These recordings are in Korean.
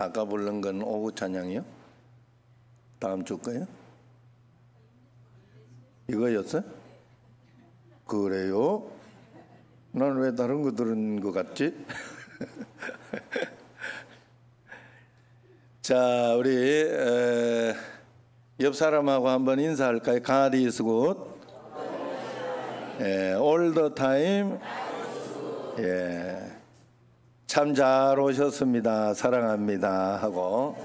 아까 부른 건 오후 찬양이요? 다음 주 거요? 이거였어요? 그래요? 난 왜 다른 거 들은 것 같지? 자, 우리 옆 사람하고 한번 인사할까요? God is good. All the time. 참 잘 오셨습니다. 사랑합니다. 하고.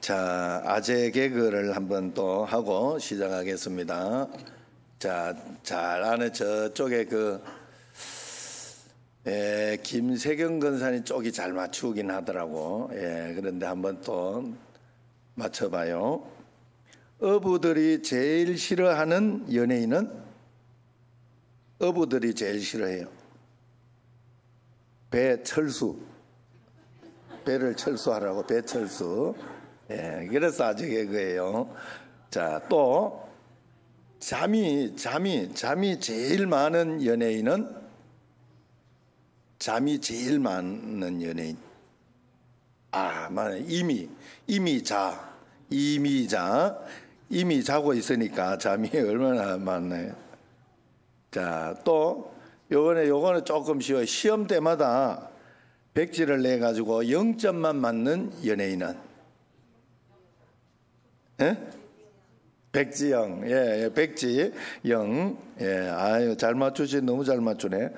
자, 아재 개그를 한번 또 하고 시작하겠습니다. 자, 잘 아는 저쪽에 김세경 권사님 쪽이 잘 맞추긴 하더라고. 그런데 한번 또 맞춰봐요. 어부들이 제일 싫어하는 연예인은? 어부들이 제일 싫어해요. 배철수. 배를 철수하라고, 배철수. 그래서 아재 개그예요. 자, 또 잠이 제일 많은 연예인은? 잠이 제일 많은 연예인. 이미 자고 있으니까 잠이 얼마나 많나요? 자, 또 요거는 조금 쉬워요. 시험 때마다 백지를 내 가지고 0점만 맞는 연예인은? 백지영. 백지영. 아유, 잘 맞추시. 너무 잘 맞추네.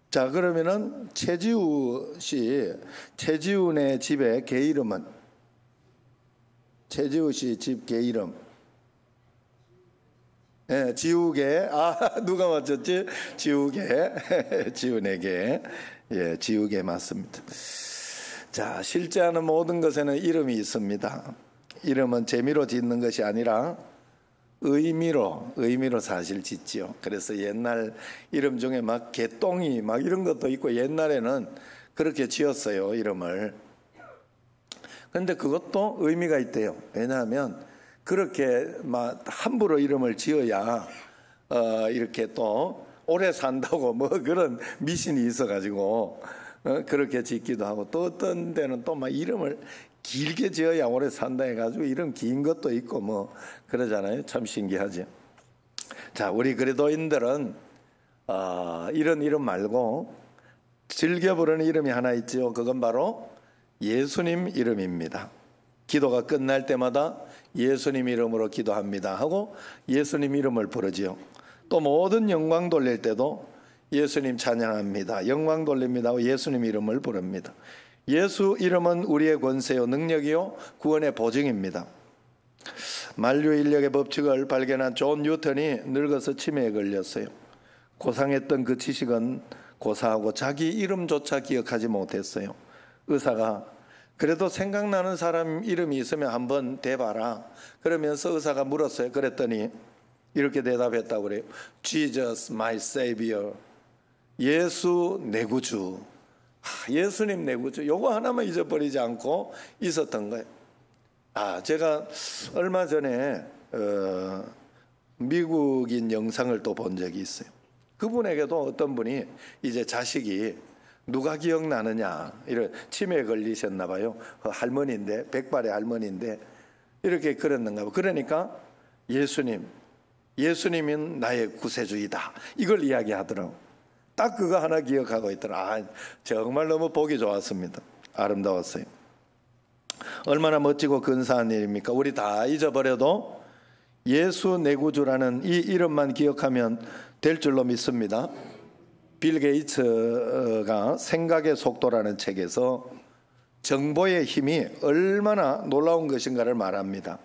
자, 그러면은 최지훈의 집의 개 이름은? 최지훈 씨 집 개 이름. 지우개. 누가 맞췄지? 지우개. 지훈에게. 지우개 맞습니다. 자, 실제 하는 모든 것에는 이름이 있습니다. 이름은 재미로 짓는 것이 아니라 의미로 사실 짓지요. 그래서 옛날 이름 중에 막 개똥이 막 이런 것도 있고 옛날에는 그렇게 지었어요, 이름을. 그런데 그것도 의미가 있대요. 왜냐하면 그렇게 막 함부로 이름을 지어야 이렇게 또 오래 산다고 뭐 그런 미신이 있어가지고 그렇게 짓기도 하고, 또 어떤 데는 또 막 이름을 길게 지어야 오래 산다 해가지고 이름 긴 것도 있고 뭐 그러잖아요. 참 신기하죠. 자, 우리 그리스도인들은 이런 이름 말고 즐겨 부르는 이름이 하나 있죠. 그건 바로 예수님 이름입니다. 기도가 끝날 때마다 예수님 이름으로 기도합니다 하고 예수님 이름을 부르지요. 또 모든 영광 돌릴 때도 예수님 찬양합니다, 영광 돌립니다 하고 예수님 이름을 부릅니다. 예수 이름은 우리의 권세요, 능력이요, 구원의 보증입니다. 만류인력의 법칙을 발견한 존 뉴턴이 늙어서 치매에 걸렸어요. 고상했던 그 지식은 고사하고 자기 이름조차 기억하지 못했어요. 의사가 그래도 생각나는 사람 이름이 있으면 한번 대봐라 그러면서 의사가 물었어요. 그랬더니 이렇게 대답했다고 그래요. Jesus my savior. 예수 내 구주. 예수님 내 구주. 요거 하나만 잊어버리지 않고 있었던 거예요. 제가 얼마 전에 미국인 영상을 또 본 적이 있어요. 그분에게도 어떤 분이 이제 자식이 누가 기억나느냐, 이런 치매에 걸리셨나 봐요. 할머니인데, 백발의 할머니인데 이렇게 그랬는가 봐요. 그러니까 예수님은 나의 구세주이다, 이걸 이야기하더라고요. 딱 그거 하나 기억하고 있더라. 정말 너무 보기 좋았습니다. 아름다웠어요. 얼마나 멋지고 근사한 일입니까? 우리 다 잊어버려도 예수 내 구주라는 이 이름만 기억하면 될 줄로 믿습니다. 빌 게이츠가 생각의 속도라는 책에서 정보의 힘이 얼마나 놀라운 것인가를 말합니다.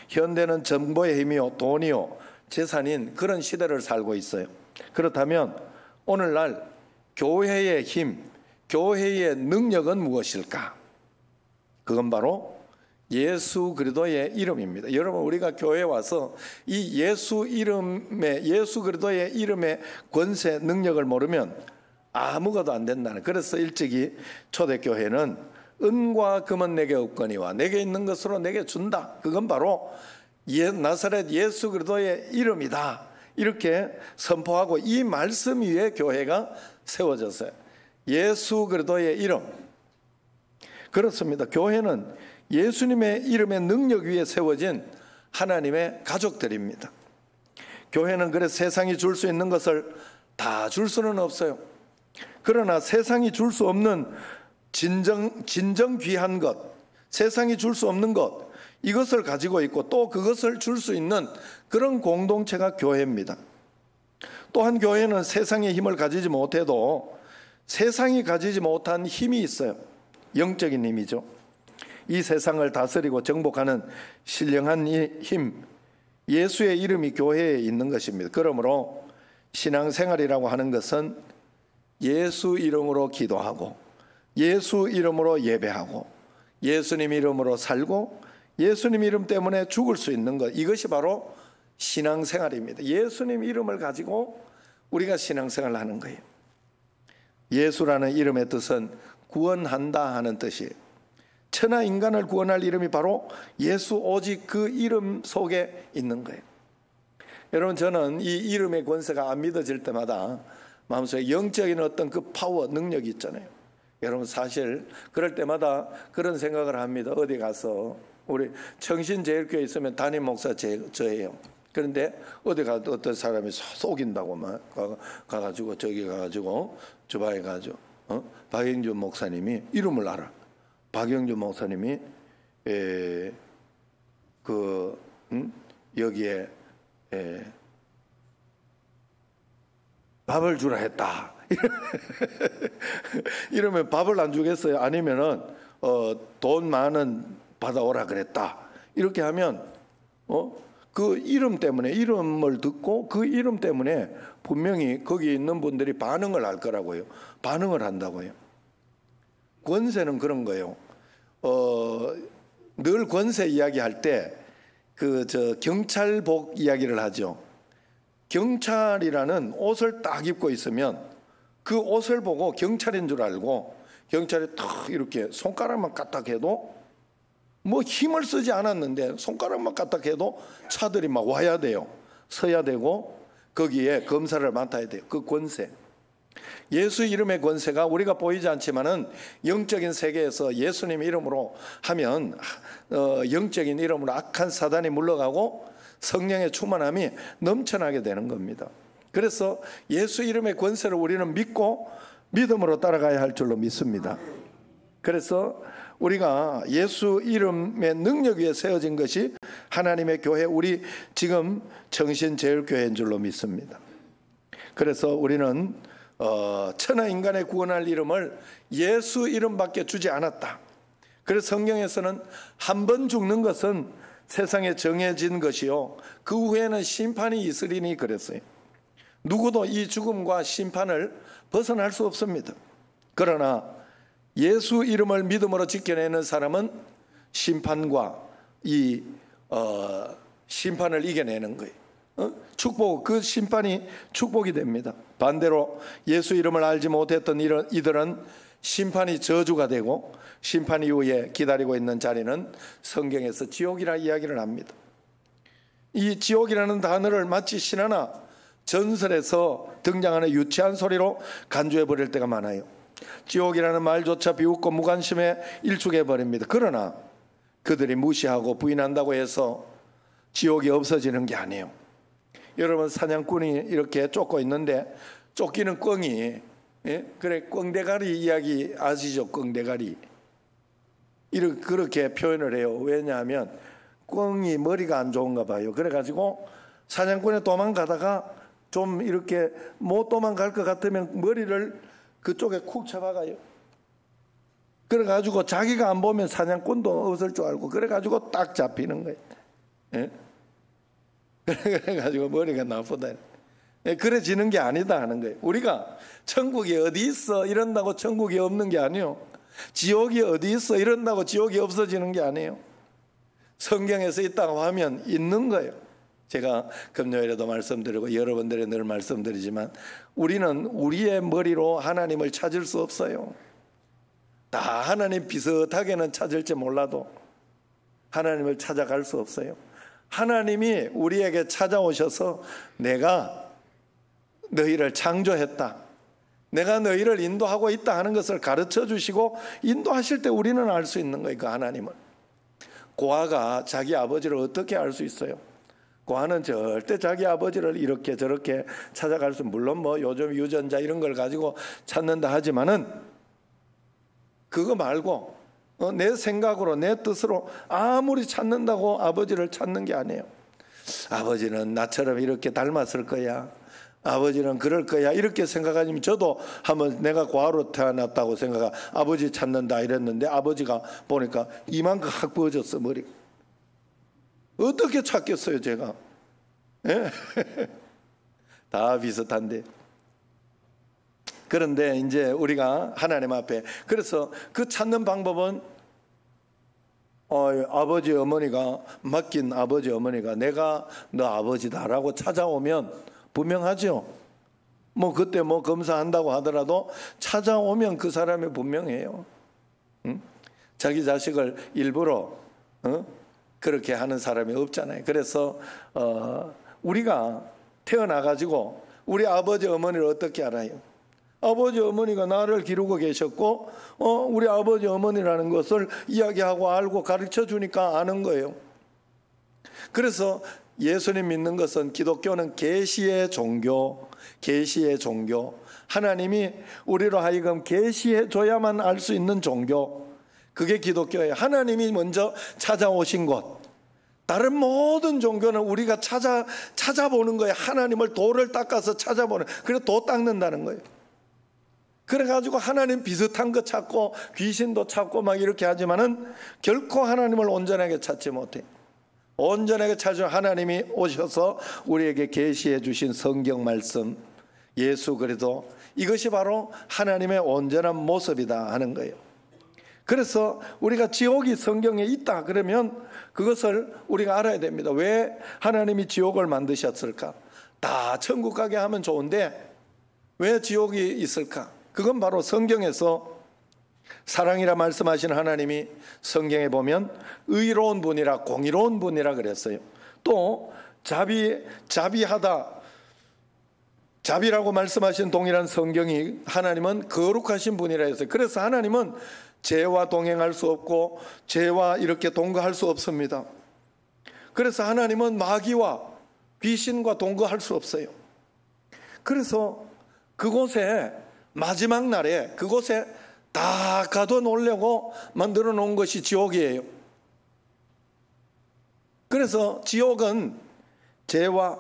현대는 정보의 힘이요, 돈이요, 재산인 그런 시대를 살고 있어요. 그렇다면 오늘날 교회의 힘, 교회의 능력은 무엇일까? 그건 바로 예수 그리스도의 이름입니다. 여러분, 우리가 교회에 와서 이 예수 그리스도의 이름의 권세, 능력을 모르면 아무것도 안 된다는. 그래서 일찍이 초대교회는 은과 금은 내게 없거니와 내게 있는 것으로 내게 준다. 그건 바로 나사렛 예수 그리스도의 이름이다. 이렇게 선포하고 이 말씀 위에 교회가 세워졌어요. 예수 그리스도의 이름. 그렇습니다. 교회는 예수님의 이름의 능력 위에 세워진 하나님의 가족들입니다. 교회는 그래서 세상이 줄 수 있는 것을 다 줄 수는 없어요. 그러나 세상이 줄 수 없는 진정 귀한 것, 세상이 줄 수 없는 것, 이것을 가지고 있고 또 그것을 줄 수 있는 그런 공동체가 교회입니다. 또한 교회는 세상의 힘을 가지지 못해도 세상이 가지지 못한 힘이 있어요. 영적인 힘이죠. 이 세상을 다스리고 정복하는 신령한 힘, 예수의 이름이 교회에 있는 것입니다. 그러므로 신앙생활이라고 하는 것은 예수 이름으로 기도하고 예수 이름으로 예배하고 예수님 이름으로 살고 예수님 이름 때문에 죽을 수 있는 것, 이것이 바로 신앙생활입니다. 예수님 이름을 가지고 우리가 신앙생활을 하는 거예요. 예수라는 이름의 뜻은 구원한다 하는 뜻이에요. 천하 인간을 구원할 이름이 바로 예수, 오직 그 이름 속에 있는 거예요. 여러분, 저는 이 이름의 권세가 안 믿어질 때마다 마음속에 영적인 어떤 그 파워, 능력이 있잖아요. 여러분, 사실 그럴 때마다 그런 생각을 합니다. 어디 가서 우리 청신제일교회 있으면 담임 목사 저예요. 그런데 어디 가도 어떤 사람이 속인다고 막 가가지고 저기 가가지고 주방에 가지고 박영준 목사님이 이름을 알아. 박영준 목사님이 여기에 밥을 주라 했다. 이러면 밥을 안 주겠어요? 아니면은 돈 많은 받아오라 그랬다. 이렇게 하면 그 이름 때문에, 이름을 듣고 그 이름 때문에 분명히 거기 있는 분들이 반응을 할 거라고요. 반응을 한다고요. 권세는 그런 거예요. 늘 권세 이야기할 때 경찰복 이야기를 하죠. 경찰이라는 옷을 딱 입고 있으면 그 옷을 보고 경찰인 줄 알고 경찰이 탁 이렇게 손가락만 까딱해도 뭐 힘을 쓰지 않았는데 손가락만 까딱해도 차들이 막 와야 돼요. 서야 되고 거기에 검사를 맡아야 돼요. 그 권세. 예수 이름의 권세가 우리가 보이지 않지만은 영적인 세계에서 예수님 이름으로 하면 영적인 이름으로 악한 사단이 물러가고 성령의 충만함이 넘쳐나게 되는 겁니다. 그래서 예수 이름의 권세를 우리는 믿고 믿음으로 따라가야 할 줄로 믿습니다. 그래서 우리가 예수 이름의 능력 위에 세워진 것이 하나님의 교회, 우리 지금 정신제일교회인 줄로 믿습니다. 그래서 우리는 천하 인간의 구원할 이름을 예수 이름밖에 주지 않았다. 그래서 성경에서는 한 번 죽는 것은 세상에 정해진 것이요, 그 후에는 심판이 있으리니 그랬어요. 누구도 이 죽음과 심판을 벗어날 수 없습니다. 그러나 예수 이름을 믿음으로 지켜내는 사람은 심판과 이 심판을 이겨내는 거예요. 축복, 그 심판이 축복이 됩니다. 반대로 예수 이름을 알지 못했던 이들은 심판이 저주가 되고 심판 이후에 기다리고 있는 자리는 성경에서 지옥이라 이야기를 합니다. 이 지옥이라는 단어를 마치 신화나 전설에서 등장하는 유치한 소리로 간주해 버릴 때가 많아요. 지옥이라는 말조차 비웃고 무관심에 일축해 버립니다. 그러나 그들이 무시하고 부인한다고 해서 지옥이 없어지는 게 아니에요. 여러분, 사냥꾼이 이렇게 쫓고 있는데 쫓기는 꿩이, 그래, 꿩대가리 이야기 아시죠? 꿩대가리. 그렇게 표현을 해요. 왜냐하면 꿩이 머리가 안 좋은가 봐요. 그래가지고 사냥꾼이 도망가다가 좀 이렇게 못 도망갈 것 같으면 머리를 그쪽에 쿡 쳐박아요. 그래가지고 자기가 안 보면 사냥꾼도 없을 줄 알고 그래가지고 딱 잡히는 거예요. 예? 그래가지고 머리가 나쁘다. 그래지는 게 아니다 하는 거예요. 우리가 천국이 어디 있어 이런다고 천국이 없는 게 아니에요. 지옥이 어디 있어 이런다고 지옥이 없어지는 게 아니에요. 성경에서 있다고 하면 있는 거예요. 제가 금요일에도 말씀드리고 여러분들에 늘 말씀드리지만 우리는 우리의 머리로 하나님을 찾을 수 없어요. 다 하나님 비슷하게는 찾을지 몰라도 하나님을 찾아갈 수 없어요. 하나님이 우리에게 찾아오셔서 내가 너희를 창조했다, 내가 너희를 인도하고 있다 하는 것을 가르쳐 주시고 인도하실 때 우리는 알 수 있는 거예요. 그 하나님을. 고아가 자기 아버지를 어떻게 알 수 있어요? 고아는 절대 자기 아버지를 이렇게 저렇게 찾아갈 수, 물론 뭐 요즘 유전자 이런 걸 가지고 찾는다 하지만은 그거 말고 내 생각으로 내 뜻으로 아무리 찾는다고 아버지를 찾는 게 아니에요. 아버지는 나처럼 이렇게 닮았을 거야, 아버지는 그럴 거야, 이렇게 생각하면, 저도 한번 내가 고아로 태어났다고 생각하고 아버지 찾는다 이랬는데 아버지가 보니까 이만큼 확 부어졌어, 머리가. 어떻게 찾겠어요 제가? 예? 다 비슷한데. 그런데 이제 우리가 하나님 앞에, 그래서 그 찾는 방법은 아버지 어머니가, 맡긴 아버지 어머니가 내가 너 아버지다라고 찾아오면 분명하죠. 뭐 그때 뭐 검사한다고 하더라도 찾아오면 그 사람이 분명해요. 응? 자기 자식을 일부러 그렇게 하는 사람이 없잖아요. 그래서 우리가 태어나가지고 우리 아버지 어머니를 어떻게 알아요? 아버지 어머니가 나를 기르고 계셨고 우리 아버지 어머니라는 것을 이야기하고 알고 가르쳐 주니까 아는 거예요. 그래서 예수님 믿는 것은, 기독교는 계시의 종교, 계시의 종교, 하나님이 우리로 하여금 계시해 줘야만 알 수 있는 종교, 그게 기독교예요. 하나님이 먼저 찾아오신 곳. 다른 모든 종교는 우리가 찾아보는 거예요. 하나님을 돌을 닦아서 찾아보는, 그래서 도 닦는다는 거예요. 그래가지고 하나님 비슷한 거 찾고 귀신도 찾고 막 이렇게 하지만은 결코 하나님을 온전하게 찾지 못해요. 온전하게 찾은 하나님이 오셔서 우리에게 계시해 주신 성경 말씀, 예수 그리스도, 이것이 바로 하나님의 온전한 모습이다 하는 거예요. 그래서 우리가 지옥이 성경에 있다 그러면 그것을 우리가 알아야 됩니다. 왜 하나님이 지옥을 만드셨을까? 다 천국 가게 하면 좋은데 왜 지옥이 있을까? 그건 바로 성경에서 사랑이라 말씀하신 하나님이 성경에 보면 의로운 분이라, 공의로운 분이라 그랬어요. 또 자비하다, 자비라고 말씀하신 동일한 성경이 하나님은 거룩하신 분이라 했어요. 그래서 하나님은 죄와 동행할 수 없고 죄와 이렇게 동거할 수 없습니다. 그래서 하나님은 마귀와 귀신과 동거할 수 없어요. 그래서 그곳에 마지막 날에 그곳에 다 가둬놓으려고 만들어 놓은 것이 지옥이에요. 그래서 지옥은 죄와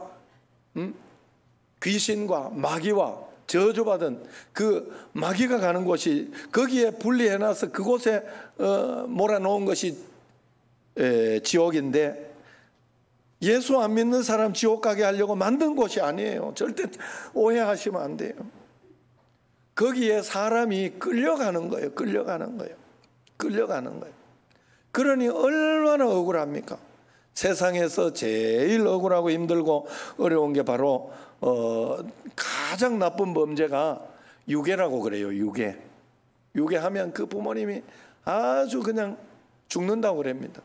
귀신과 마귀와 저주받은 그 마귀가 가는 곳이, 거기에 분리해놔서 그곳에 몰아놓은 것이 지옥인데, 예수 안 믿는 사람 지옥 가게 하려고 만든 곳이 아니에요. 절대 오해하시면 안 돼요. 거기에 사람이 끌려가는 거예요. 끌려가는 거예요. 끌려가는 거예요. 그러니 얼마나 억울합니까? 세상에서 제일 억울하고 힘들고 어려운 게 바로 가장 나쁜 범죄가 유괴라고 그래요. 유괴하면 그 부모님이 아주 그냥 죽는다고 그럽니다.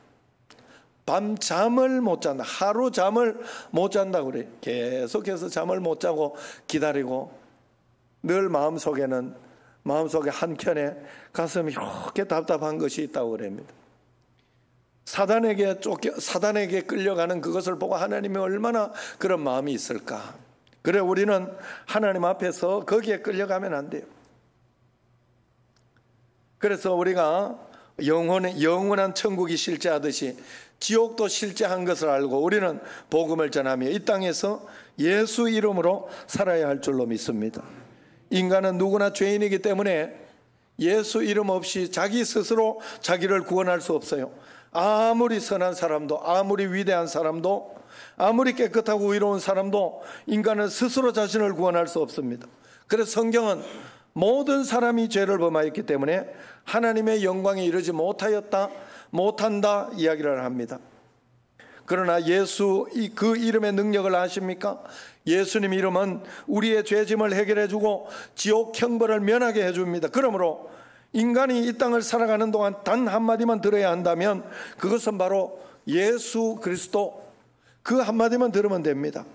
밤 잠을 못 잔다, 하루 잠을 못 잔다고 그래요. 계속해서 잠을 못 자고 기다리고, 늘 마음속에 한켠에 가슴이 이렇게 답답한 것이 있다고 그럽니다. 사단에게 끌려가는 그것을 보고 하나님이 얼마나 그런 마음이 있을까. 그래, 우리는 하나님 앞에서 거기에 끌려가면 안 돼요. 그래서 우리가 영원한 천국이 실제하듯이 지옥도 실제한 것을 알고 우리는 복음을 전하며 이 땅에서 예수 이름으로 살아야 할 줄로 믿습니다. 인간은 누구나 죄인이기 때문에 예수 이름 없이 자기 스스로 자기를 구원할 수 없어요. 아무리 선한 사람도, 아무리 위대한 사람도, 아무리 깨끗하고 의로운 사람도 인간은 스스로 자신을 구원할 수 없습니다. 그래서 성경은 모든 사람이 죄를 범하였기 때문에 하나님의 영광에 이르지 못한다 이야기를 합니다. 그러나 예수 그 이름의 능력을 아십니까? 예수님 이름은 우리의 죄짐을 해결해 주고 지옥 형벌을 면하게 해줍니다. 그러므로 인간이 이 땅을 살아가는 동안 단 한마디만 들어야 한다면 그것은 바로 예수 그리스도, 그 한마디만 들으면 됩니다.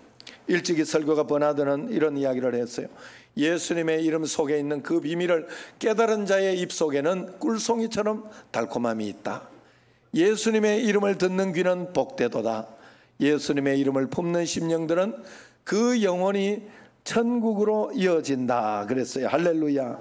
일찍이 설교가 버나드는 이런 이야기를 했어요. 예수님의 이름 속에 있는 그 비밀을 깨달은 자의 입속에는 꿀송이처럼 달콤함이 있다. 예수님의 이름을 듣는 귀는 복되도다. 예수님의 이름을 품는 심령들은 그 영혼이 천국으로 이어진다 그랬어요. 할렐루야.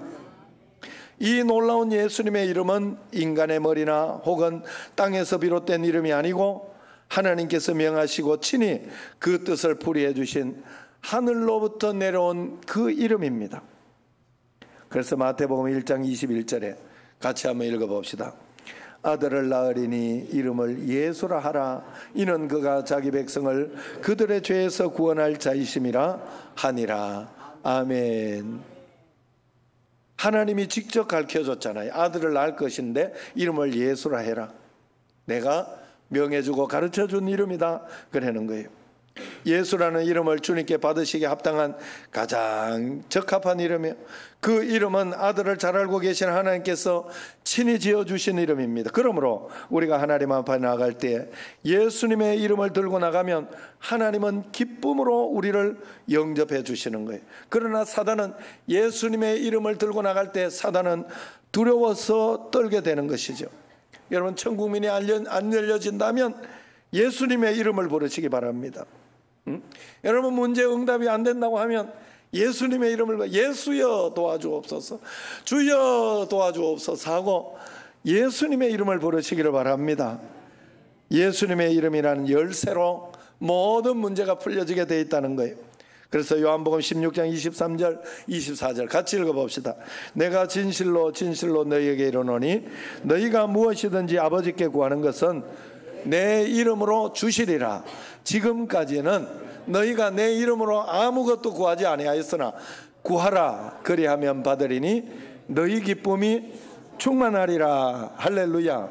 이 놀라운 예수님의 이름은 인간의 머리나 혹은 땅에서 비롯된 이름이 아니고 하나님께서 명하시고 친히 그 뜻을 풀이해 주신 하늘로부터 내려온 그 이름입니다. 그래서 마태복음 1장 21절에 같이 한번 읽어봅시다. 아들을 낳으리니 이름을 예수라 하라. 이는 그가 자기 백성을 그들의 죄에서 구원할 자이심이라 하니라. 아멘. 하나님이 직접 가르쳐줬잖아요. 아들을 낳을 것인데 이름을 예수라 해라. 내가 명해주고 가르쳐준 이름이다 그러는 거예요. 예수라는 이름을 주님께 받으시기에 합당한 가장 적합한 이름이에요. 그 이름은 아들을 잘 알고 계신 하나님께서 친히 지어주신 이름입니다. 그러므로 우리가 하나님 앞에 나아갈 때 예수님의 이름을 들고 나가면 하나님은 기쁨으로 우리를 영접해 주시는 거예요. 그러나 사단은 예수님의 이름을 들고 나갈 때 사단은 두려워서 떨게 되는 것이죠. 여러분, 천국문이 안 열려진다면 예수님의 이름을 부르시기 바랍니다. 여러분, 문제 응답이 안 된다고 하면 예수님의 이름을 예수여 도와주옵소서, 주여 도와주옵소서 하고 예수님의 이름을 부르시기를 바랍니다. 예수님의 이름이라는 열쇠로 모든 문제가 풀려지게 되어 있다는 거예요. 그래서 요한복음 16장 23절 24절 같이 읽어봅시다. 내가 진실로 진실로 너희에게 이르노니 너희가 무엇이든지 아버지께 구하는 것은 내 이름으로 주시리라. 지금까지는 너희가 내 이름으로 아무것도 구하지 아니하였으나 구하라 그리하면 받으리니 너희 기쁨이 충만하리라. 할렐루야.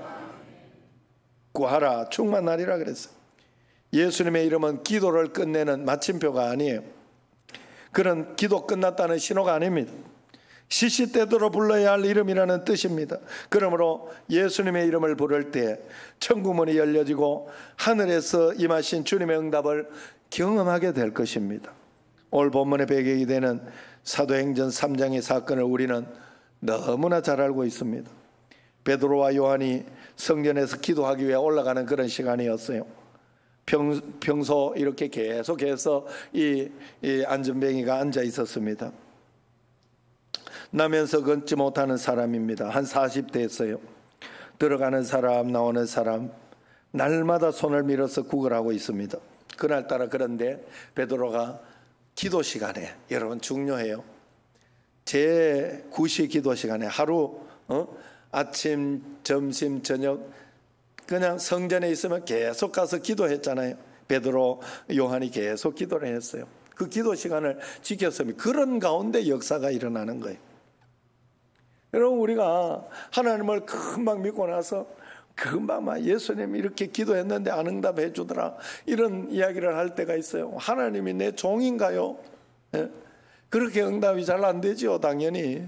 구하라 충만하리라 그랬어요. 예수님의 이름은 기도를 끝내는 마침표가 아니에요. 그런 기도 끝났다는 신호가 아닙니다. 시시때대로 불러야 할 이름이라는 뜻입니다. 그러므로 예수님의 이름을 부를 때 천국문이 열려지고 하늘에서 임하신 주님의 응답을 경험하게 될 것입니다. 오늘 본문의 배경이 되는 사도행전 3장의 사건을 우리는 너무나 잘 알고 있습니다. 베드로와 요한이 성전에서 기도하기 위해 올라가는 그런 시간이었어요. 평소 이렇게 계속해서 이 안전뱅이가 앉아 있었습니다. 나면서 걷지 못하는 사람입니다. 한 40대였어요. 들어가는 사람 나오는 사람 날마다 손을 밀어서 구걸하고 있습니다. 그날따라 그런데 베드로가 기도 시간에, 여러분 중요해요. 제 9시 기도 시간에 하루 아침 점심 저녁 그냥 성전에 있으면 계속 가서 기도했잖아요. 베드로 요한이 계속 기도를 했어요. 그 기도 시간을 지켰으면 그런 가운데 역사가 일어나는 거예요. 여러분, 우리가 하나님을 금방 믿고 나서 금방 막 예수님이 이렇게 기도했는데 안 응답해 주더라 이런 이야기를 할 때가 있어요. 하나님이 내 종인가요? 예? 그렇게 응답이 잘 안 되죠. 당연히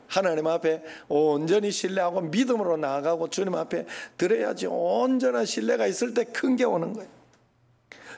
하나님 앞에 온전히 신뢰하고 믿음으로 나아가고 주님 앞에 드려야지. 온전한 신뢰가 있을 때 큰 게 오는 거예요.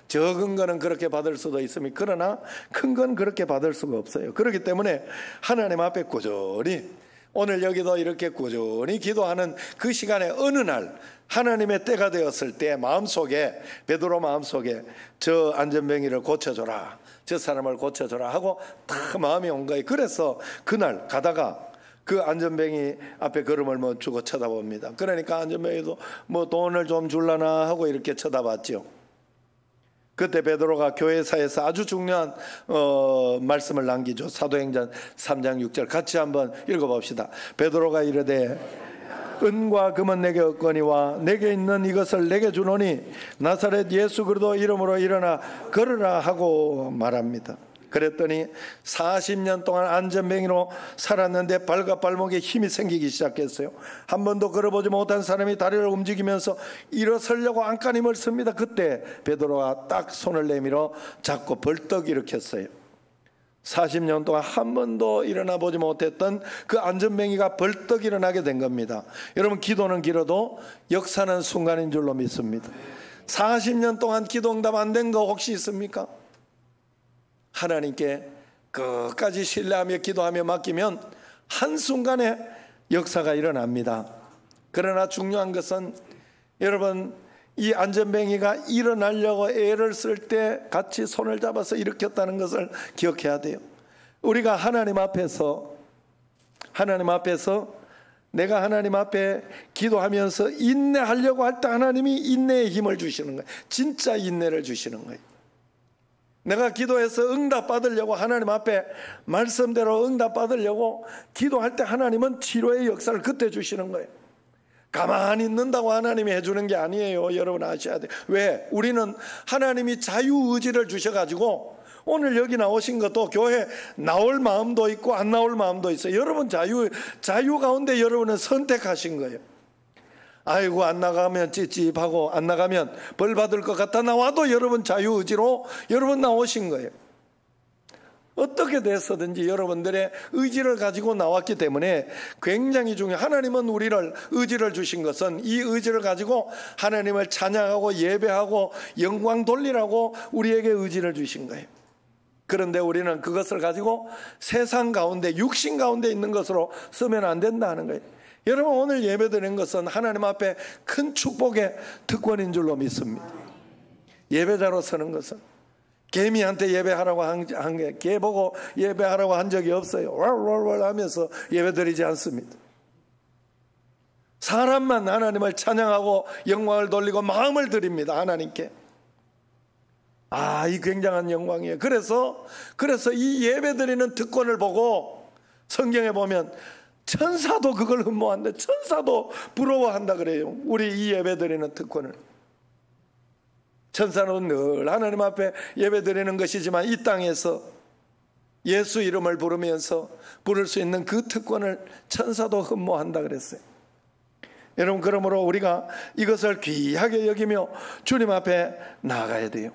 적은 거는 그렇게 받을 수도 있습니다. 그러나 큰 건 그렇게 받을 수가 없어요. 그렇기 때문에 하나님 앞에 꾸준히, 오늘 여기도 이렇게 꾸준히 기도하는 그 시간에 어느 날 하나님의 때가 되었을 때 마음속에, 베드로 마음속에 저 안전뱅이를 고쳐줘라, 저 사람을 고쳐줘라 하고 다 마음이 온 거예요. 그래서 그날 가다가 그 안전뱅이 앞에 걸음을 멈추고 쳐다봅니다. 그러니까 안전뱅이도 뭐 돈을 좀 줄라나 하고 이렇게 쳐다봤죠. 그때 베드로가 교회사에서 아주 중요한 말씀을 남기죠. 사도행전 3장 6절 같이 한번 읽어봅시다. 베드로가 이르되 은과 금은 내게 없거니와 내게 있는 이것을 내게 주노니 나사렛 예수 그리스도 이름으로 일어나 걸으라 하고 말합니다. 그랬더니 40년 동안 안전뱅이로 살았는데 발과 발목에 힘이 생기기 시작했어요. 한 번도 걸어보지 못한 사람이 다리를 움직이면서 일어서려고 안간힘을 씁니다. 그때 베드로가 딱 손을 내밀어 잡고 벌떡 일으켰어요. 40년 동안 한 번도 일어나 보지 못했던 그 안전뱅이가 벌떡 일어나게 된 겁니다. 여러분, 기도는 길어도 역사는 순간인 줄로 믿습니다. 40년 동안 기도 응답 안 된 거 혹시 있습니까? 하나님께 끝까지 신뢰하며 기도하며 맡기면 한순간에 역사가 일어납니다. 그러나 중요한 것은 여러분, 이 안전뱅이가 일어나려고 애를 쓸 때 같이 손을 잡아서 일으켰다는 것을 기억해야 돼요. 우리가 하나님 앞에서 내가 하나님 앞에 기도하면서 인내하려고 할 때 하나님이 인내의 힘을 주시는 거예요. 진짜 인내를 주시는 거예요. 내가 기도해서 응답 받으려고 하나님 앞에 말씀대로 응답 받으려고 기도할 때 하나님은 치료의 역사를 그때 주시는 거예요. 가만히 있는다고 하나님이 해주는 게 아니에요. 여러분 아셔야 돼요. 왜? 우리는 하나님이 자유의지를 주셔가지고 오늘 여기 나오신 것도 교회 나올 마음도 있고 안 나올 마음도 있어요. 여러분 자유 가운데 여러분은 선택하신 거예요. 아이고 안 나가면 찝찝하고 안 나가면 벌 받을 것 같아 나와도 여러분 자유의지로 여러분 나오신 거예요. 어떻게 됐어든지 여러분들의 의지를 가지고 나왔기 때문에 굉장히 중요해요. 하나님은 우리를 의지를 주신 것은 이 의지를 가지고 하나님을 찬양하고 예배하고 영광 돌리라고 우리에게 의지를 주신 거예요. 그런데 우리는 그것을 가지고 세상 가운데 육신 가운데 있는 것으로 쓰면 안 된다는 거예요. 여러분 오늘 예배드리는 것은 하나님 앞에 큰 축복의 특권인 줄로 믿습니다. 예배자로 서는 것은 개미한테 예배하라고 한 게 개 보고 예배하라고 한 적이 없어요. 왈왈왈 하면서 예배드리지 않습니다. 사람만 하나님을 찬양하고 영광을 돌리고 마음을 드립니다. 하나님께. 이 굉장한 영광이에요. 그래서 이 예배드리는 특권을 보고 성경에 보면 천사도 그걸 흠모한다. 천사도 부러워한다 그래요. 우리 이 예배드리는 특권을. 천사는 늘 하나님 앞에 예배드리는 것이지만 이 땅에서 예수 이름을 부르면서 부를 수 있는 그 특권을 천사도 흠모한다 그랬어요. 여러분 그러므로 우리가 이것을 귀하게 여기며 주님 앞에 나아가야 돼요.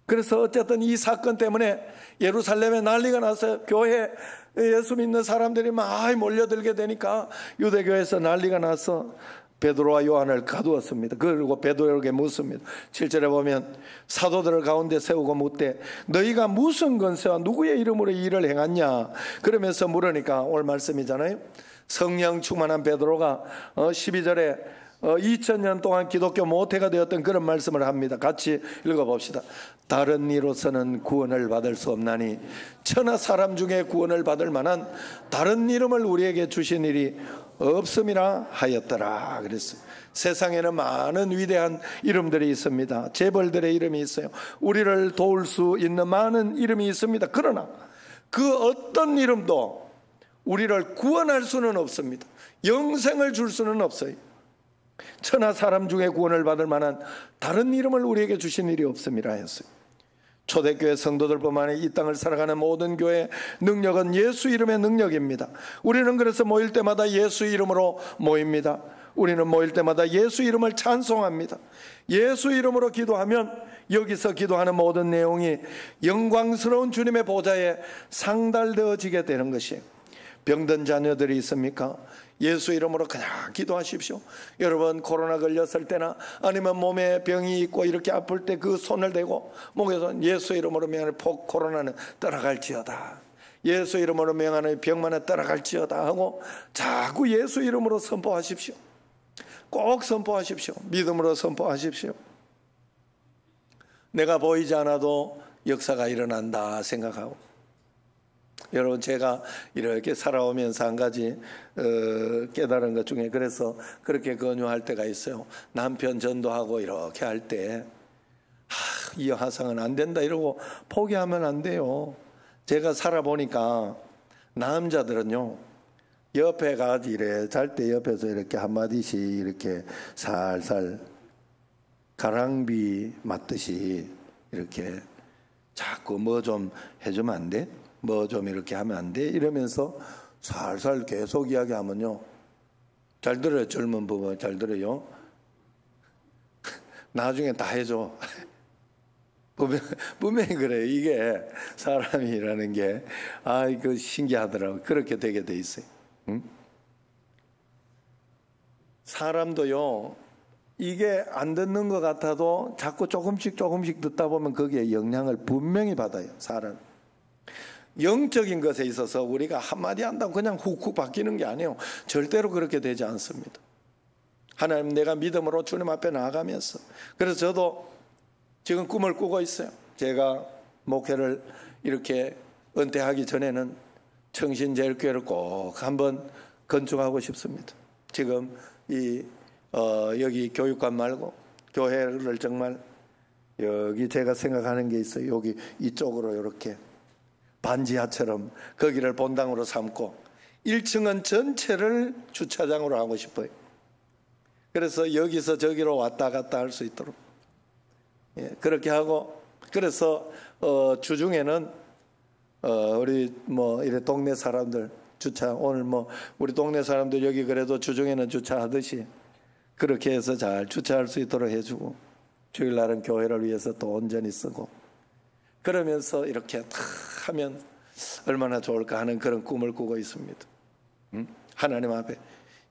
그래서 어쨌든 이 사건 때문에 예루살렘에 난리가 나서 교회에 예수 믿는 사람들이 많이 몰려들게 되니까 유대교에서 난리가 나서 베드로와 요한을 가두었습니다. 그리고 베드로에게 묻습니다. 7절에 보면 사도들을 가운데 세우고 묻되 너희가 무슨 권세와 누구의 이름으로 이 일을 행하냐 그러면서 물으니까 오늘 말씀이잖아요. 성령 충만한 베드로가 12절에 2000년 동안 기독교 모태가 되었던 그런 말씀을 합니다. 같이 읽어봅시다. 다른 이로서는 구원을 받을 수 없나니 천하 사람 중에 구원을 받을 만한 다른 이름을 우리에게 주신 일이 없음이라 하였더라 그랬어요. 세상에는 많은 위대한 이름들이 있습니다. 재벌들의 이름이 있어요. 우리를 도울 수 있는 많은 이름이 있습니다. 그러나 그 어떤 이름도 우리를 구원할 수는 없습니다. 영생을 줄 수는 없어요. 천하 사람 중에 구원을 받을 만한 다른 이름을 우리에게 주신 일이 없음이라 했어요. 초대교회 성도들뿐만 아니라 이 땅을 살아가는 모든 교회의 능력은 예수 이름의 능력입니다. 우리는 그래서 모일 때마다 예수 이름으로 모입니다. 우리는 모일 때마다 예수 이름을 찬송합니다. 예수 이름으로 기도하면 여기서 기도하는 모든 내용이 영광스러운 주님의 보좌에 상달되어지게 되는 것이에요. 병든 자녀들이 있습니까? 예수 이름으로 그냥 기도하십시오. 여러분 코로나 걸렸을 때나 아니면 몸에 병이 있고 이렇게 아플 때 그 손을 대고 목에서 예수 이름으로 명하는 코로나는 떠나갈지어다. 예수 이름으로 명하는 병만은 떠나갈지어다 하고 자꾸 예수 이름으로 선포하십시오. 꼭 선포하십시오. 믿음으로 선포하십시오. 내가 보이지 않아도 역사가 일어난다 생각하고. 여러분 제가 이렇게 살아오면서 한 가지 깨달은 것 중에 그래서 그렇게 권유할 때가 있어요. 남편 전도하고 이렇게 할 때 이 화상은 안 된다 이러고 포기하면 안 돼요. 제가 살아보니까 남자들은요 옆에 가지 이래 잘 때 옆에서 이렇게 한마디씩 이렇게 살살 가랑비 맞듯이 이렇게 자꾸 뭐 좀 해주면 안 돼? 뭐 좀 이렇게 하면 안 돼? 이러면서 살살 계속 이야기하면요 잘 들어요. 젊은 부부 잘 들어요. 나중에 다 해줘. 분명히 그래요. 이게 사람이라는 게 이거 신기하더라고요. 그렇게 되게 돼 있어요. 응? 사람도요 이게 안 듣는 것 같아도 자꾸 조금씩 듣다 보면 거기에 영향을 분명히 받아요. 사람 영적인 것에 있어서 우리가 한마디 한다고 그냥 훅훅 바뀌는 게 아니에요. 절대로 그렇게 되지 않습니다. 하나님, 내가 믿음으로 주님 앞에 나아가면서, 그래서 저도 지금 꿈을 꾸고 있어요. 제가 목회를 이렇게 은퇴하기 전에는 청신제일교회를 꼭 한번 건축하고 싶습니다. 지금 여기 교육관 말고 교회를 정말 여기 제가 생각하는 게 있어요. 여기 이쪽으로 이렇게 반지하처럼 거기를 본당으로 삼고 1층은 전체를 주차장으로 하고 싶어요. 그래서 여기서 저기로 왔다 갔다 할 수 있도록 그렇게 하고, 그래서 주중에는 우리 이래 동네 사람들 주차, 오늘 우리 동네 사람들 여기 그래도 주중에는 주차하듯이 그렇게 해서 잘 주차할 수 있도록 해주고, 주일날은 교회를 위해서 또 온전히 쓰고, 그러면서 이렇게 다 하면 얼마나 좋을까 하는 그런 꿈을 꾸고 있습니다. 하나님 앞에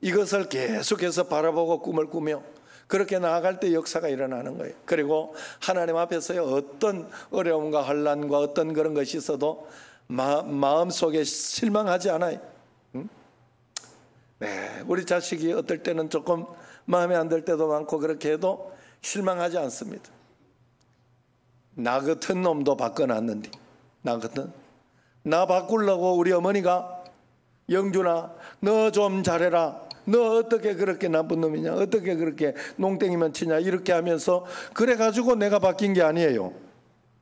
이것을 계속해서 바라보고 꿈을 꾸며 그렇게 나아갈 때 역사가 일어나는 거예요. 그리고 하나님 앞에서의 어떤 어려움과 환난과 어떤 그런 것이 있어도 마음속에 실망하지 않아요. 네, 우리 자식이 어떨 때는 조금 마음에 안 들 때도 많고 그렇게 해도 실망하지 않습니다. 나 같은 놈도 바꿔놨는데, 나 바꾸려고 우리 어머니가 영준아 너 좀 잘해라, 너 어떻게 그렇게 나쁜 놈이냐, 어떻게 그렇게 농땡이만 치냐 이렇게 하면서 그래가지고 내가 바뀐 게 아니에요.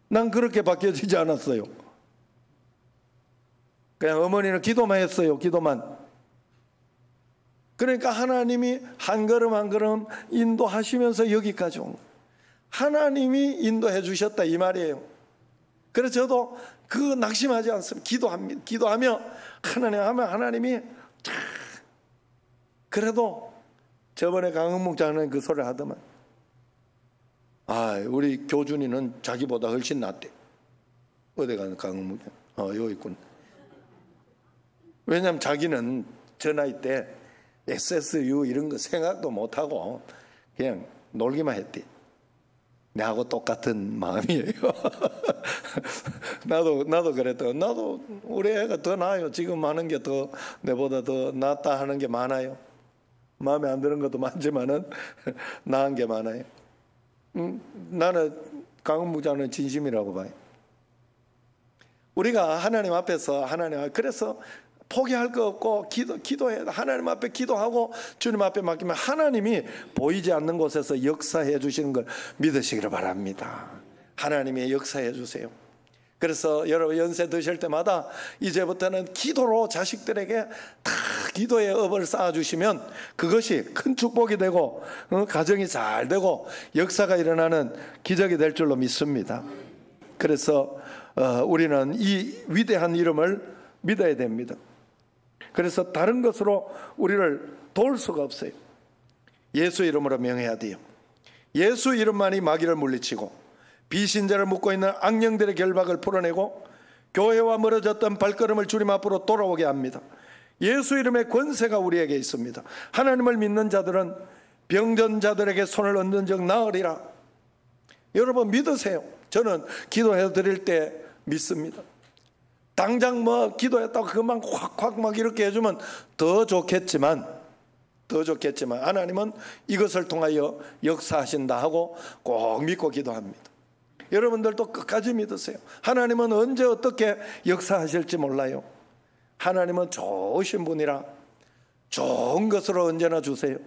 난 그렇게 바뀌어지지 않았어요. 그냥 어머니는 기도만 했어요. 기도만. 그러니까 하나님이 한 걸음 한 걸음 인도하시면서 여기까지 온 거예요. 하나님이 인도해 주셨다 이 말이에요. 그래서 저도 그 낙심하지 않습니다. 기도하며 하나님 하면 하나님이 그래도 저번에 강흥 목장은 그 소리를 하더만, 우리 교준이는 자기보다 훨씬 낫대. 어디 가는 강흥 목장? 여기 있군. 왜냐하면 자기는 저 나이 때 SSU 이런 거 생각도 못하고 그냥 놀기만 했대. 내하고 똑같은 마음이에요. 나도 그랬다. 나도 우리 애가 더 나아요. 지금 하는 게 더 내보다 더 낫다 하는 게 많아요. 마음에 안 드는 것도 많지만은 나은 게 많아요. 나는 강은 목자는 진심이라고 봐요. 우리가 하나님 앞에서 그래서 포기할 거 없고 기도해. 하나님 앞에 기도하고 주님 앞에 맡기면 하나님이 보이지 않는 곳에서 역사해 주시는 걸 믿으시기를 바랍니다. 하나님이 역사해 주세요. 그래서 여러분 연세 드실 때마다 이제부터는 기도로 자식들에게 다 기도의 업을 쌓아주시면 그것이 큰 축복이 되고 가정이 잘 되고 역사가 일어나는 기적이 될 줄로 믿습니다. 그래서 우리는 이 위대한 이름을 믿어야 됩니다. 그래서 다른 것으로 우리를 도울 수가 없어요. 예수 이름으로 명해야 돼요. 예수 이름만이 마귀를 물리치고 비신자를 묶고 있는 악령들의 결박을 풀어내고 교회와 멀어졌던 발걸음을 주님 앞으로 돌아오게 합니다. 예수 이름의 권세가 우리에게 있습니다. 하나님을 믿는 자들은 병든 자들에게 손을 얹는 적 나으리라. 여러분 믿으세요. 저는 기도해 드릴 때 믿습니다. 당장 기도했다고 그만 확 막 이렇게 해주면 더 좋겠지만 하나님은 이것을 통하여 역사하신다 하고 꼭 믿고 기도합니다. 여러분들도 끝까지 믿으세요. 하나님은 언제 어떻게 역사하실지 몰라요. 하나님은 좋으신 분이라 좋은 것으로 언제나 주세요.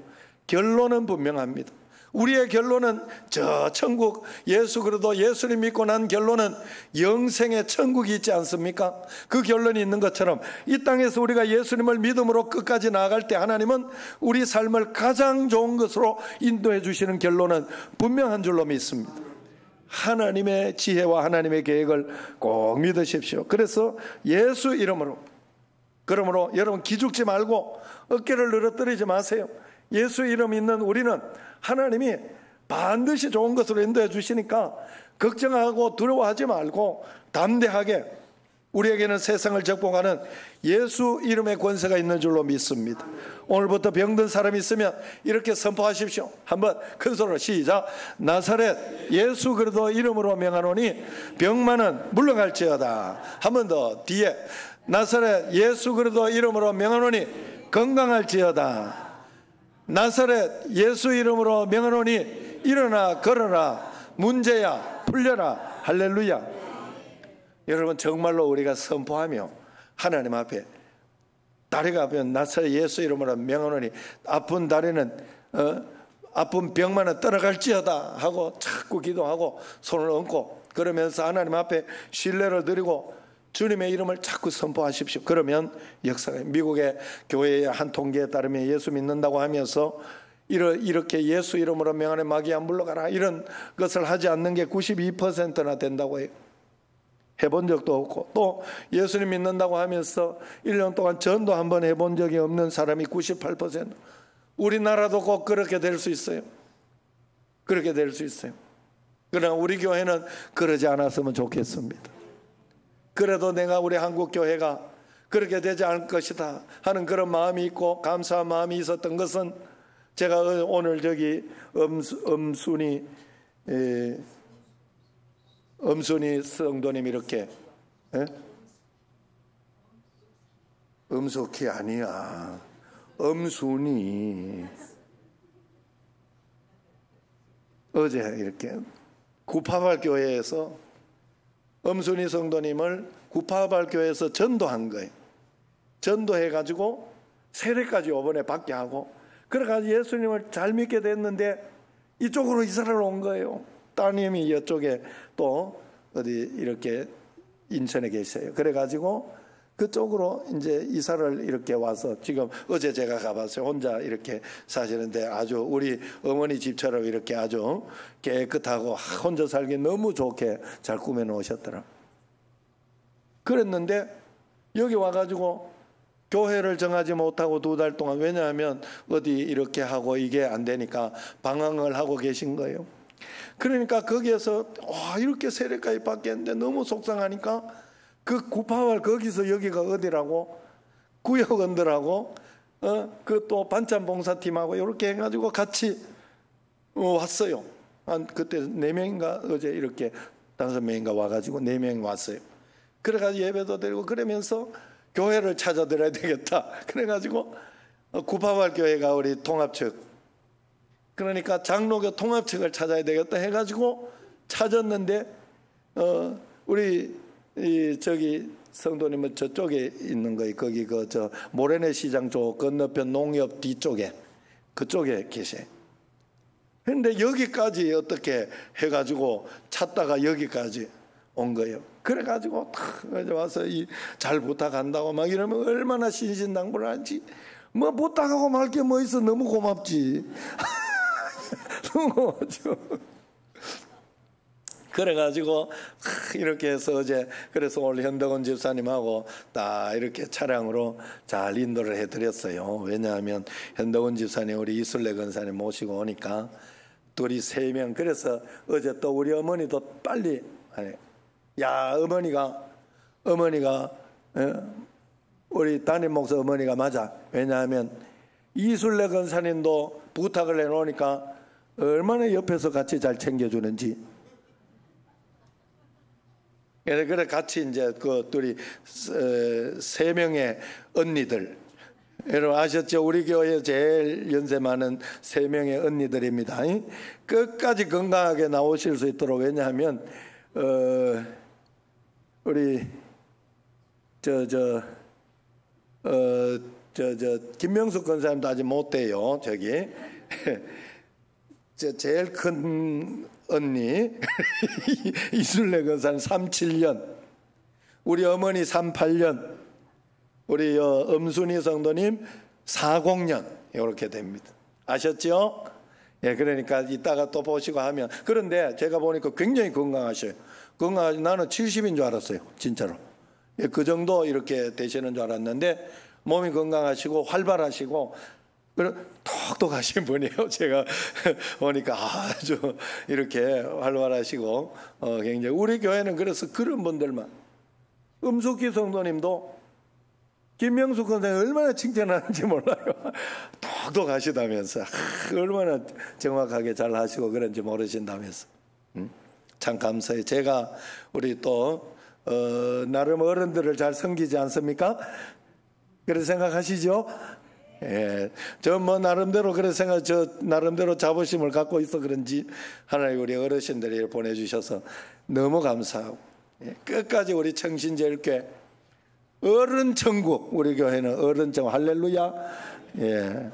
결론은 분명합니다. 우리의 결론은 저 천국, 예수 그리스도 예수님 믿고 난 결론은 영생의 천국이 있지 않습니까? 그 결론이 있는 것처럼 이 땅에서 우리가 예수님을 믿음으로 끝까지 나아갈 때 하나님은 우리 삶을 가장 좋은 것으로 인도해 주시는 결론은 분명한 줄로 믿습니다. 하나님의 지혜와 하나님의 계획을 꼭 믿으십시오. 그래서 예수 이름으로, 그러므로 여러분 기죽지 말고 어깨를 늘어뜨리지 마세요. 예수 이름 있는 우리는 하나님이 반드시 좋은 것으로 인도해 주시니까 걱정하고 두려워하지 말고 담대하게 우리에게는 세상을 정복하는 예수 이름의 권세가 있는 줄로 믿습니다. 오늘부터 병든 사람이 있으면 이렇게 선포하십시오. 한번 큰 소리로 시작. 나사렛 예수 그리스도 이름으로 명하노니 병만은 물러갈지어다. 한 번 더 뒤에 나사렛 예수 그리스도 이름으로 명하노니 건강할지어다. 나사렛 예수 이름으로 명하노니 일어나 걸어라. 문제야 풀려라. 할렐루야. 여러분 정말로 우리가 선포하며 하나님 앞에 다리가 아프면 나사렛 예수 이름으로 명하노니 아픈 다리는 아픈 병만은 떠나갈지어다 하고 자꾸 기도하고 손을 얹고 그러면서 하나님 앞에 신뢰를 드리고 주님의 이름을 자꾸 선포하십시오. 그러면 역사가 미국의 교회의 한 통계에 따르면 예수 믿는다고 하면서 이렇게 예수 이름으로 명하는 마귀야 물러가라 이런 것을 하지 않는 게 92%나 된다고 해요. 해본 적도 없고 또 예수님 믿는다고 하면서 1년 동안 전도 한번 해본 적이 없는 사람이 98%. 우리나라도 꼭 그렇게 될 수 있어요. 그렇게 될 수 있어요. 그러나 우리 교회는 그러지 않았으면 좋겠습니다. 그래도 내가 우리 한국 교회가 그렇게 되지 않을 것이다 하는 그런 마음이 있고 감사한 마음이 있었던 것은 제가 오늘 저기 엄순이 성도님 이렇게 음숙이 아니야. 엄순이 어제 이렇게 구파발 교회에서 엄순이 성도님을 구파발 교회에서 전도한 거예요. 전도해가지고 세례까지 이번에 받게 하고 그래가지고 예수님을 잘 믿게 됐는데 이쪽으로 이사를 온 거예요. 따님이 이쪽에 또 어디 이렇게 인천에 계세요. 그래가지고 그쪽으로 이제 이사를 이렇게 와서 지금 어제 제가 가봤어요. 혼자 이렇게 사시는데 아주 우리 어머니 집처럼 이렇게 아주 깨끗하고 혼자 살기 너무 좋게 잘 꾸며 놓으셨더라. 그랬는데 여기 와가지고 교회를 정하지 못하고 2달 동안 왜냐하면 어디 이렇게 하고 이게 안 되니까 방황을 하고 계신 거예요. 그러니까 거기에서 이렇게 세례까지 받겠는데 너무 속상하니까 그 구파발 거기서 여기가 어디라고 구역원들하고 그 또 반찬 봉사팀하고 이렇게 해가지고 같이 왔어요. 한 그때 4명인가 어제 이렇게 5명인가 와가지고 4명 왔어요. 그래가지고 예배도 드리고 그러면서 교회를 찾아드려야 되겠다. 그래가지고 구파발 교회가 우리 통합측 그러니까 장로교 통합측을 찾아야 되겠다 해가지고 찾았는데 우리 저기 성도님은 저쪽에 있는 거예요. 거기 저 모래내 시장 쪽 건너편 농협 뒤쪽에 그쪽에 계세요. 그런데 여기까지 어떻게 해가지고 찾다가 여기까지 온 거예요. 그래가지고 탁 와서 잘 부탁한다고 막 이러면 얼마나 신신당부를 하지. 뭐 부탁하고 말 게 뭐 있어. 너무 고맙지. 너무 고맙죠. 그래가지고 이렇게 해서 어제 그래서 오늘 현덕원 집사님하고 딱 이렇게 차량으로 잘 인도를 해드렸어요. 왜냐하면 현덕원 집사님 우리 이술래 권사님 모시고 오니까 둘이 3명 그래서 어제 또 우리 어머니도 빨리 야 어머니가 우리 담임 목사 어머니가 맞아. 왜냐하면 이술래 권사님도 부탁을 해놓으니까 얼마나 옆에서 같이 잘 챙겨주는지. 그래 같이 이제 그 둘이 3명의 언니들 여러분 아셨죠? 우리 교회 제일 연세 많은 3명의 언니들입니다. 끝까지 건강하게 나오실 수 있도록 왜냐하면 우리 김명숙 권사님도 아직 못 돼요. 저기 제일 큰 언니 이술래 권사님 37년, 우리 어머니 38년, 우리 엄순이 성도님 40년 이렇게 됩니다. 아셨죠? 예, 그러니까 이따가 또 보시고 하면 그런데 제가 보니까 굉장히 건강하셔요. 건강하지 나는 70인 줄 알았어요. 진짜로. 예, 그 정도 이렇게 되시는 줄 알았는데 몸이 건강하시고 활발하시고 톡톡하신 분이에요. 제가 보니까 아주 이렇게 활발하시고 굉장히 우리 교회는 그래서 그런 분들만 음숙기 성도님도 김명숙 선생님 얼마나 칭찬하는지 몰라요. 똑똑하시다면서 얼마나 정확하게 잘 하시고 그런지 모르신다면서. 참 감사해요. 제가 우리 또 나름 어른들을 잘 섬기지 않습니까? 그렇게 생각하시죠? 예, 저 뭐 나름대로 그런 생각, 저 나름대로 자부심을 갖고 있어 그런지 하나님 우리 어르신들이 보내주셔서 너무 감사하고, 예, 끝까지 우리 청신제일교회 어른 천국, 우리 교회는 어른 천국, 할렐루야. 예,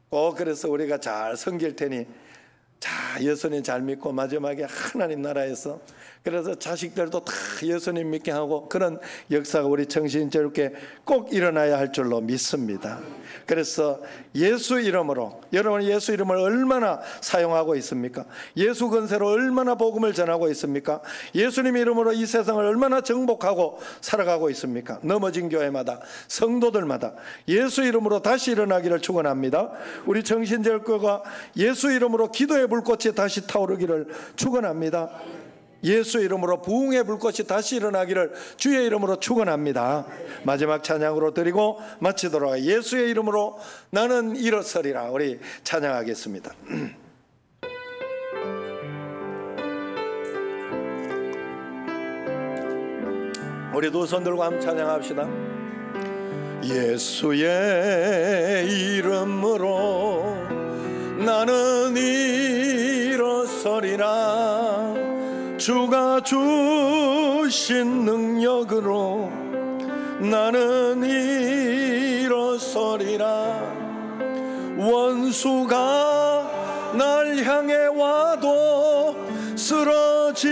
꼭 그래서 우리가 잘 섬길 테니 자, 예수님 잘 믿고 마지막에 하나님 나라에서 그래서 자식들도 다 예수님 믿게 하고 그런 역사가 우리 청신제일교회 꼭 일어나야 할 줄로 믿습니다. 그래서 예수 이름으로, 여러분 예수 이름을 얼마나 사용하고 있습니까? 예수 권세로 얼마나 복음을 전하고 있습니까? 예수님 이름으로 이 세상을 얼마나 정복하고 살아가고 있습니까? 넘어진 교회마다, 성도들마다 예수 이름으로 다시 일어나기를 축원합니다. 우리 청신제일교회가 예수 이름으로 기도의 불꽃이 다시 타오르기를 축원합니다. 예수 이름으로 부흥의 불꽃이 다시 일어나기를 주의 이름으로 축원합니다. 마지막 찬양으로 드리고 마치도록 하겠습니다. 예수의 이름으로 나는 일어서리라. 우리 찬양하겠습니다. 우리 두 손 들고 한번 찬양합시다. 예수의 이름으로 나는 일어서리라. 주가 주신 능력으로 나는 일어서리라. 원수가 날 향해 와도 쓰러지지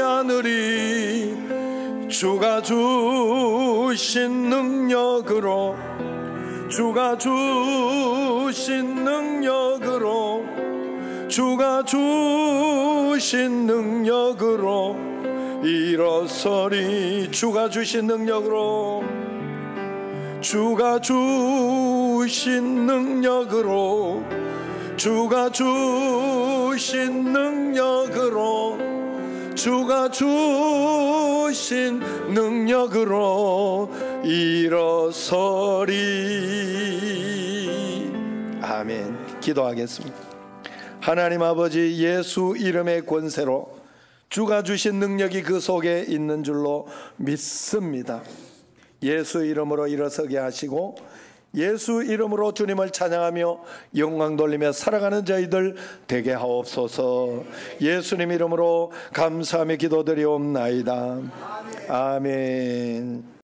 않으리. 주가 주신 능력으로, 주가 주신 능력으로, 주가 주신 능력으로 일어서리. 주가 주신 능력으로, 주가 주신 능력으로, 주가 주신 능력으로, 주가 주신 능력으로 일어서리. 아멘. 기도하겠습니다. 하나님 아버지, 예수 이름의 권세로 주가 주신 능력이 그 속에 있는 줄로 믿습니다. 예수 이름으로 일어서게 하시고 예수 이름으로 주님을 찬양하며 영광 돌리며 살아가는 저희들 되게 하옵소서. 예수님 이름으로 감사하며 기도드리옵나이다. 아멘.